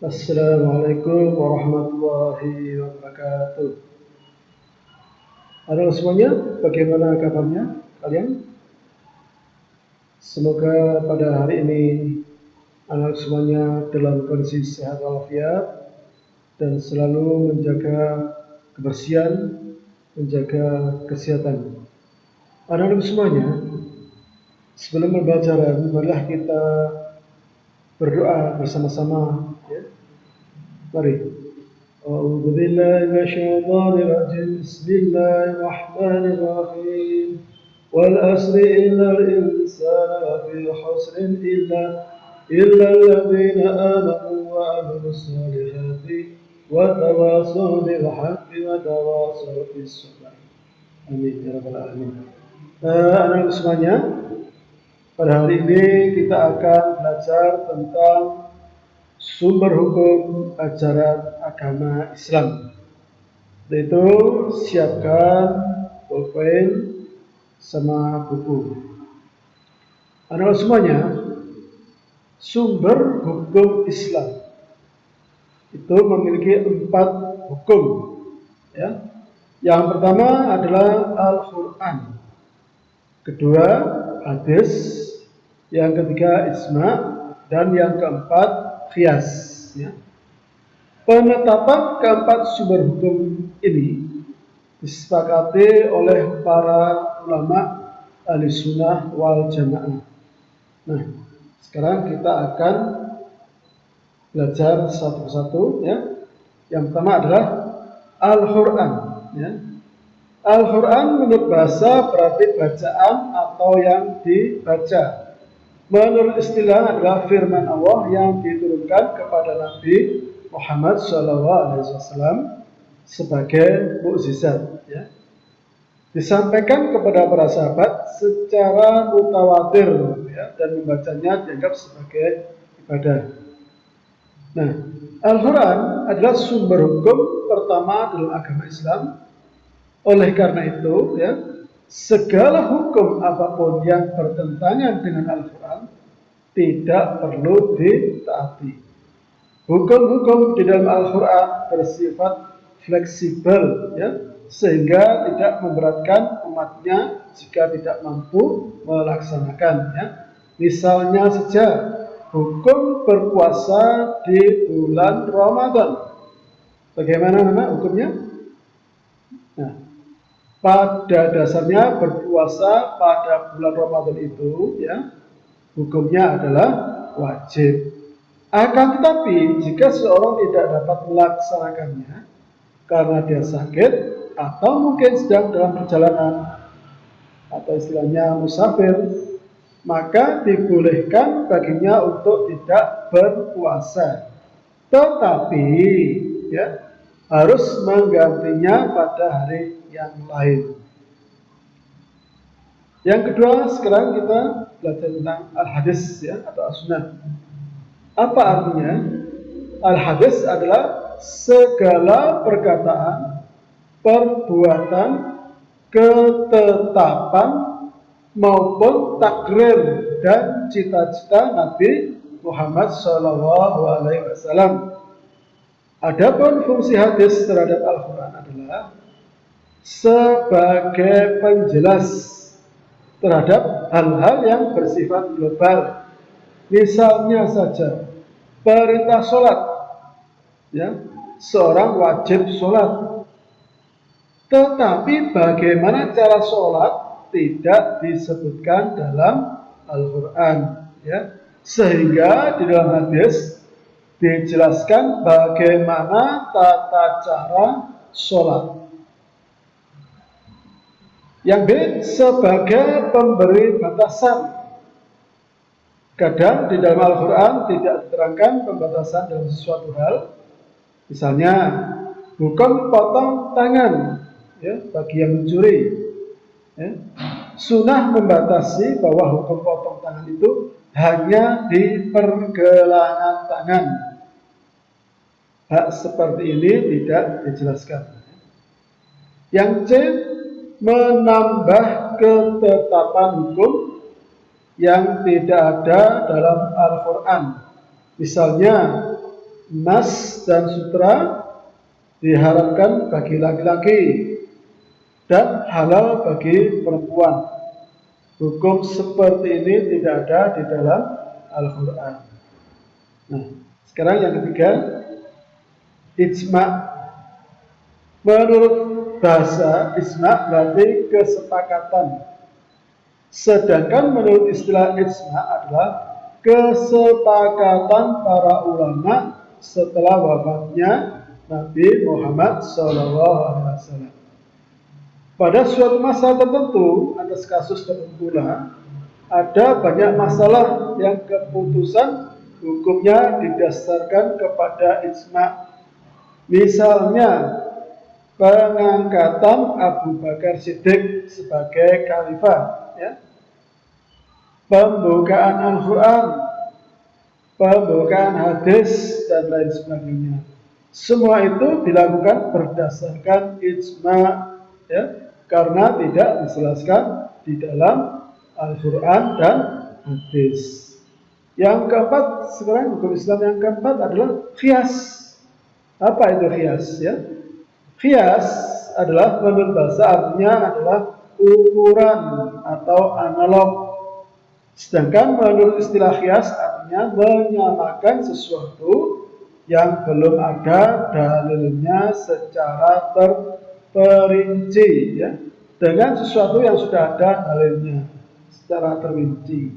Assalamualaikum warahmatullahi wabarakatuh. Halo semuanya, bagaimana kabarnya kalian? Semoga pada hari ini anak semuanya dalam kondisi sehat walafiat dan selalu menjaga kebersihan, menjaga kesehatan. Anak-anak semuanya, sebelum pembelajaran, marilah kita berdoa bersama-sama. Ya. Mari. أعوذ بالله من الشيطان الرجيم بسم الله الرحمن الرحيم والعصر إن الإنسان لفي خسر إلا الذين آمنوا وعملوا الصالحات وتواصوا بالحق وتواصوا بالصبر. Amin ya rabbal alamin. Anak-anak semuanya, pada hari ini kita akan belajar tentang sumber hukum ajaran agama Islam. Yaitu siapkan pulpen sama buku. Anak semuanya, sumber hukum Islam itu memiliki 4 hukum. Ya. Yang pertama adalah Al-Quran, kedua hadis, yang ketiga ijma, dan yang keempat qiyas. Ya. Penetapan keempat sumber hukum ini disepakati oleh para ulama ahli sunnah wal jamaah. Nah, sekarang kita akan belajar satu persatu. Ya. Yang pertama adalah Al-Quran. Ya. Al-Quran menurut bahasa berarti bacaan atau yang dibaca. Menurut istilah adalah firman Allah yang diturunkan kepada Nabi Muhammad SAW sebagai mukjizat. Ya. Disampaikan kepada para sahabat secara mutawatir, ya, dan membacanya dianggap sebagai ibadah. Nah, Al-Quran adalah sumber hukum pertama dalam agama Islam. Oleh karena itu, ya, segala hukum apapun yang bertentangan dengan Al-Quran tidak perlu ditaati. Hukum-hukum di dalam Al-Quran bersifat fleksibel, ya, sehingga tidak memberatkan umatnya jika tidak mampu melaksanakan. Ya. Misalnya saja hukum berpuasa di bulan Ramadan. Bagaimana hukumnya? Nah, pada dasarnya berpuasa pada bulan Ramadan itu, ya, hukumnya adalah wajib. Akan tetapi jika seorang tidak dapat melaksanakannya karena dia sakit atau mungkin sedang dalam perjalanan atau istilahnya musafir, maka dibolehkan baginya untuk tidak berpuasa. Tetapi, ya, harus menggantinya pada hari yang lain. Yang kedua, sekarang kita belajar tentang al-hadis, ya, atau as-sunnah. Apa artinya? Al-hadis adalah segala perkataan, perbuatan, ketetapan maupun takrir dan cita-cita Nabi Muhammad SAW. Adapun fungsi hadis terhadap Al-Quran adalah sebagai penjelas terhadap hal-hal yang bersifat global. Misalnya saja perintah sholat, ya, seorang wajib sholat. Tetapi bagaimana cara sholat tidak disebutkan dalam Al-Quran, ya. Sehingga di dalam hadis dijelaskan bagaimana tata cara sholat. Yang B, sebagai pemberi batasan. Kadang di dalam Al-Quran tidak diterangkan pembatasan dalam sesuatu hal. Misalnya, hukum potong tangan, ya, bagi yang mencuri. Ya. Sunnah membatasi bahwa hukum potong tangan itu hanya di pergelangan tangan. Hak seperti ini tidak dijelaskan. Yang C, menambah ketetapan hukum yang tidak ada dalam Al-Quran. Misalnya, Nas dan sutra diharamkan bagi laki-laki dan halal bagi perempuan. Hukum seperti ini tidak ada di dalam Al-Quran. Nah, sekarang yang ketiga, ijma'. Menurut bahasa, ijma' berarti kesepakatan. Sedangkan menurut istilah ijma' adalah kesepakatan para ulama setelah wafatnya Nabi Muhammad SAW. Pada suatu masa tertentu, atas kasus tertentu lah, ada banyak masalah yang keputusan hukumnya didasarkan kepada ijma'. Misalnya, pengangkatan Abu Bakar Siddiq sebagai khalifah, ya. Pembukaan Al-Quran, pembukaan hadis, dan lain sebagainya. Semua itu dilakukan berdasarkan ijma', ya, karena tidak dijelaskan di dalam Al-Quran dan hadis. Yang keempat, sekarang hukum Islam yang keempat adalah qiyas. Apa itu qiyas? Ya? Qiyas adalah menurut bahasa artinya adalah ukuran atau analog. Sedangkan menurut istilah qiyas artinya menyamakan sesuatu yang belum ada dalilnya secara terperinci, ya, dengan sesuatu yang sudah ada dalilnya secara terperinci.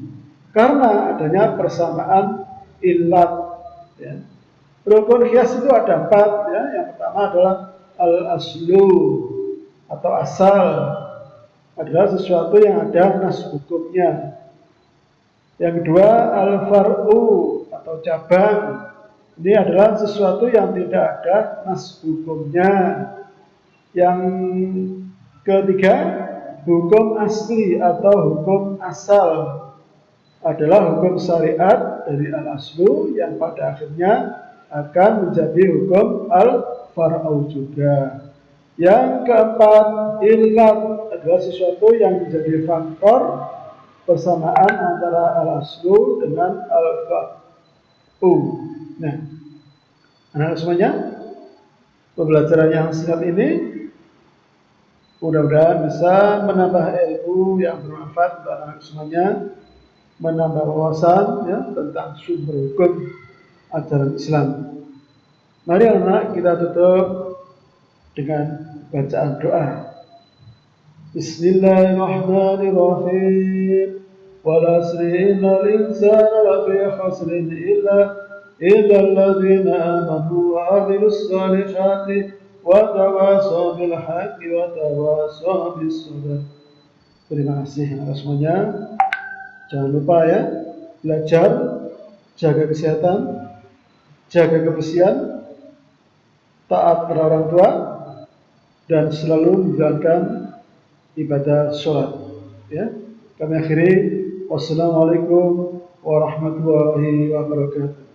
Karena adanya persamaan ilat, ya. Rukun qiyas itu ada 4, ya. Yang pertama adalah al-aslu atau asal, adalah sesuatu yang ada nas hukumnya. Yang kedua, al-far'u atau cabang. Ini adalah sesuatu yang tidak ada nas hukumnya. Yang ketiga, hukum asli atau hukum asal, adalah hukum syariat dari al-aslu yang pada akhirnya akan menjadi hukum al-far'u juga. Yang keempat, illat adalah sesuatu yang menjadi faktor persamaan antara al-aslu dengan al-far'u. Nah, anak-anak semuanya, pembelajaran yang singkat ini mudah-mudahan bisa menambah ilmu yang bermanfaat untuk anak-anak semuanya, menambah wawasan, ya, tentang sumber hukum ajaran Islam. Mari anak kita tutup dengan bacaan doa. Bismillahirrahmanirrahim. Wal asri innal insana lafi khusrin illa alladzina amanu wa amilus salihati wa tawasaw bil haqqi wa tawasaw bis sabr. Terima kasih atas semuanya. Jangan lupa, ya, belajar, jaga kesehatan, jaga kebersihan, taat pada orang tua, dan selalu menjalankan ibadah sholat. Ya, kami akhiri. Wassalamualaikum warahmatullahi wabarakatuh.